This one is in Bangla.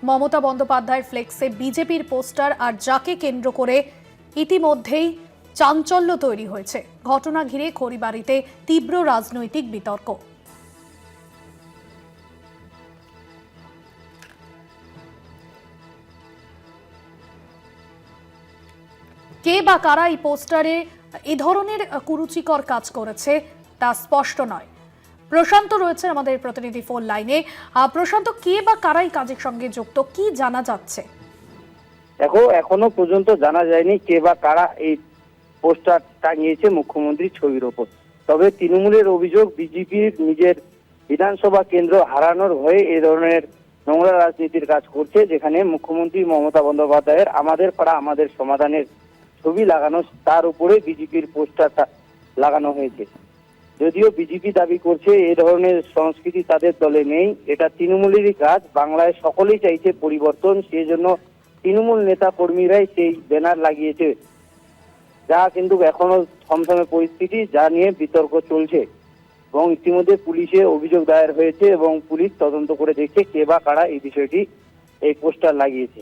মমতা বন্দ্যোপাধ্যায়ের ফ্লেক্সে বিজেপির পোস্টার আর যাকে কেন্দ্র করে ইতিমধ্যেই চাঞ্চল্য তৈরি হয়েছে। ঘটনা ঘিরে খড়িবাড়িতে তীব্র রাজনৈতিক বিতর্ক। কে বা কারা এই পোস্টারে এই ধরনের কুরুচিকর কাজ করেছে তা স্পষ্ট নয়। প্রশান্ত রয়েছে আমাদের প্রতিনিধি ফোন লাইনে। প্রশান্ত, কে বা কারা এই কাজের সঙ্গে যুক্ত, কি জানা যাচ্ছে? দেখো, এখনো পর্যন্ত জানা যায়নি কে বা কারা এই পোস্টার টাঙিয়েছে মুখ্যমন্ত্রীর ছবির ওপর। তবে তৃণমূলের অভিযোগ, বিজেপির নিজের বিধানসভা কেন্দ্র হারানোর ভয়ে এই ধরনের নোংরা রাজনীতির কাজ করছে, যেখানে মুখ্যমন্ত্রী মমতা বন্দ্যোপাধ্যায়ের আমাদের পাড়া আমাদের সমাধানের ছবি লাগানো, তার উপরে বিজেপির পোস্টারটা লাগানো হয়েছে। যদিও বিজেপি দাবি করছে এই ধরনের সংস্কৃতি তাদের দলে নেই, এটা তৃণমূলেরই কাজ। বাংলায় সকলেই চাইছে পরিবর্তন, সেই জন্য তৃণমূল নেতা কর্মীরাই সেই ব্যানার লাগিয়েছে, যা কিন্তু এখনো থমথমে পরিস্থিতি, যা নিয়ে বিতর্ক চলছে। এবং ইতিমধ্যে পুলিশে অভিযোগ দায়ের হয়েছে এবং পুলিশ তদন্ত করে দেখছে কে বা কারা এই বিষয়টি এই পোস্টার লাগিয়েছে।